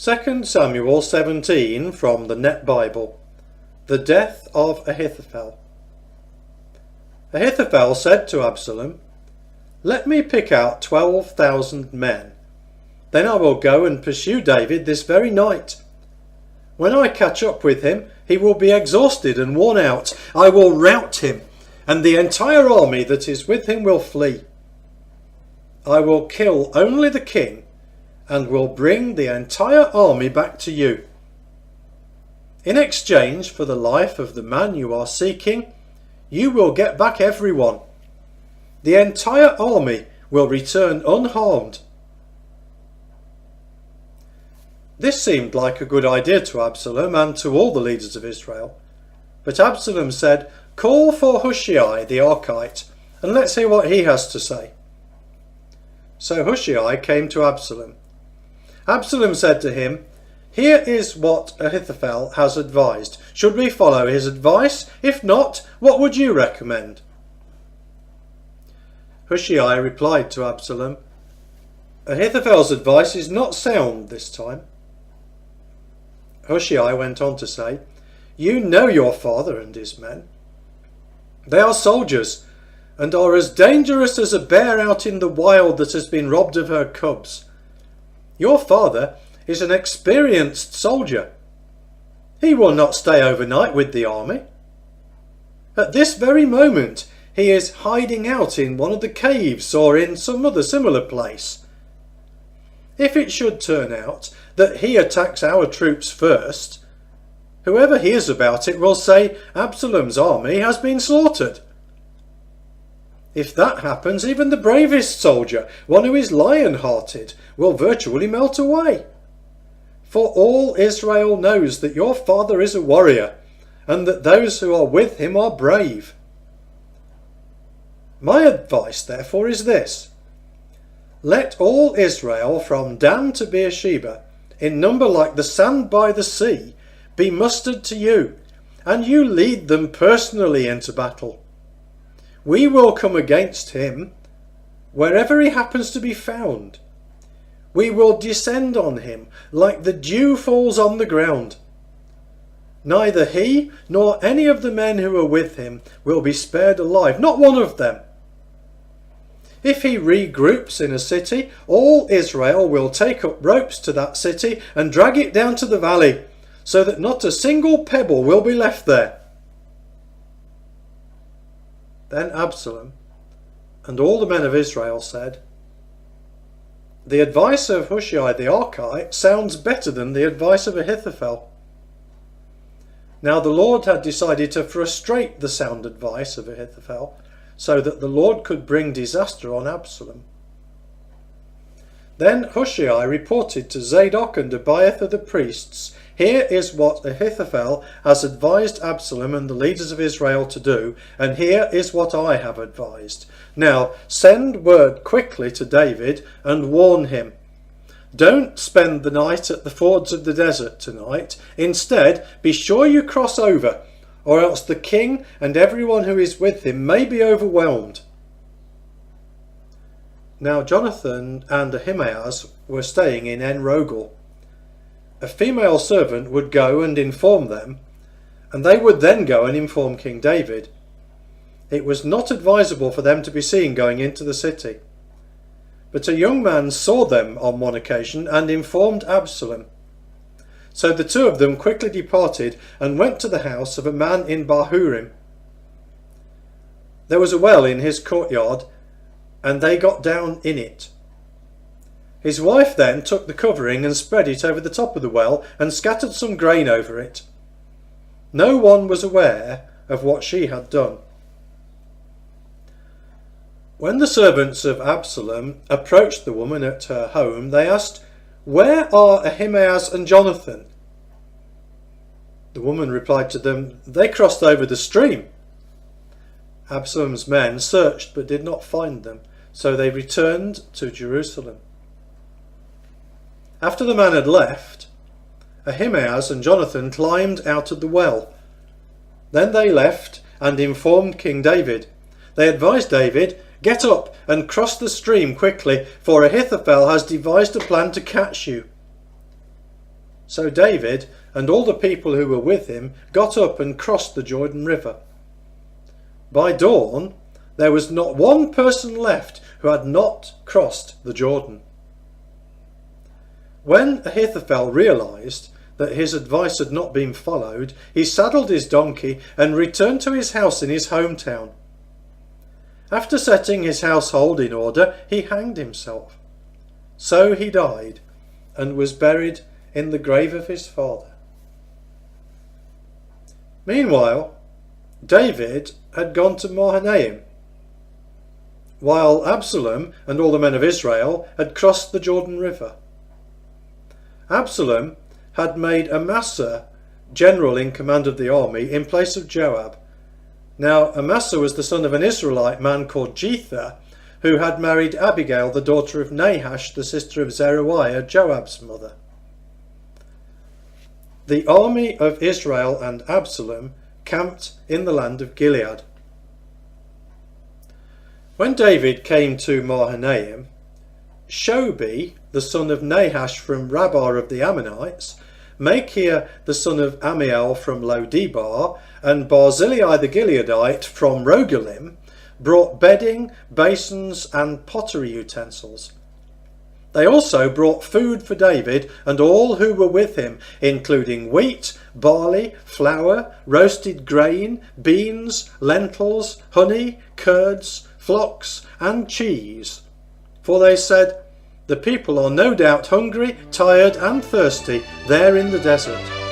2Samuel 17 from the Net Bible. The death of Ahithophel. Ahithophel said to Absalom, "Let me pick out 12,000 men. Then I will go and pursue David this very night. When I catch up with him, he will be exhausted and worn out. I will rout him, and the entire army that is with him will flee. I will kill only the king, and will bring the entire army back to you. In exchange for the life of the man you are seeking, you will get back everyone. The entire army will return unharmed." This seemed like a good idea to Absalom and to all the leaders of Israel. But Absalom said, "Call for Hushai the Archite, and let's hear what he has to say." So Hushai came to Absalom. Absalom said to him, "Here is what Ahithophel has advised. Should we follow his advice? If not, what would you recommend?" Hushai replied to Absalom, "Ahithophel's advice is not sound this time." Hushai went on to say, "You know your father and his men. They are soldiers and are as dangerous as a bear out in the wild that has been robbed of her cubs. Your father is an experienced soldier. He will not stay overnight with the army. At this very moment he is hiding out in one of the caves or in some other similar place. If it should turn out that he attacks our troops first, whoever hears about it will say Absalom's army has been slaughtered. If that happens, even the bravest soldier, one who is lion-hearted, will virtually melt away. For all Israel knows that your father is a warrior, and that those who are with him are brave. My advice, therefore, is this. Let all Israel from Dan to Beersheba, in number like the sand by the sea, be mustered to you, and you lead them personally into battle. We will come against him wherever he happens to be found. We will descend on him like the dew falls on the ground. Neither he nor any of the men who are with him will be spared alive, not one of them. If he regroups in a city, all Israel will take up ropes to that city and drag it down to the valley, so that not a single pebble will be left there." Then Absalom and all the men of Israel said, "The advice of Hushai the Archite sounds better than the advice of Ahithophel." Now the Lord had decided to frustrate the sound advice of Ahithophel, so that the Lord could bring disaster on Absalom. Then Hushai reported to Zadok and Abiathar the priests, "Here is what Ahithophel has advised Absalom and the leaders of Israel to do, and here is what I have advised. Now send word quickly to David and warn him. Don't spend the night at the fords of the desert tonight. Instead, be sure you cross over, or else the king and everyone who is with him may be overwhelmed." Now Jonathan and Ahimaaz were staying in En-Rogel. A female servant would go and inform them, and they would then go and inform King David. It was not advisable for them to be seen going into the city. But a young man saw them on one occasion and informed Absalom. So the two of them quickly departed and went to the house of a man in Bahurim. There was a well in his courtyard, and they got down in it. His wife then took the covering and spread it over the top of the well and scattered some grain over it. No one was aware of what she had done. When the servants of Absalom approached the woman at her home, they asked, "Where are Ahimaaz and Jonathan?" The woman replied to them, "They crossed over the stream." Absalom's men searched but did not find them, so they returned to Jerusalem. After the man had left, Ahimaaz and Jonathan climbed out of the well. Then they left and informed King David. They advised David, "Get up and cross the stream quickly, for Ahithophel has devised a plan to catch you." So David and all the people who were with him got up and crossed the Jordan River. By dawn, there was not one person left who had not crossed the Jordan. When Ahithophel realised that his advice had not been followed, he saddled his donkey and returned to his house in his hometown. After setting his household in order, he hanged himself. So he died and was buried in the grave of his father. Meanwhile, David had gone to Mahanaim, while Absalom and all the men of Israel had crossed the Jordan River. Absalom had made Amasa general in command of the army in place of Joab. Now Amasa was the son of an Israelite man called Jether, who had married Abigail, the daughter of Nahash, the sister of Zeruiah, Joab's mother. The army of Israel and Absalom camped in the land of Gilead. When David came to Mahanaim, Shobi, the son of Nahash from Rabbah of the Ammonites, Machir, the son of Amiel from Lodebar, and Barzillai the Gileadite from Rogelim brought bedding, basins and pottery utensils. They also brought food for David and all who were with him, including wheat, barley, flour, roasted grain, beans, lentils, honey, curds, flocks and cheese. For they said, "The people are no doubt hungry, tired and thirsty there in the desert."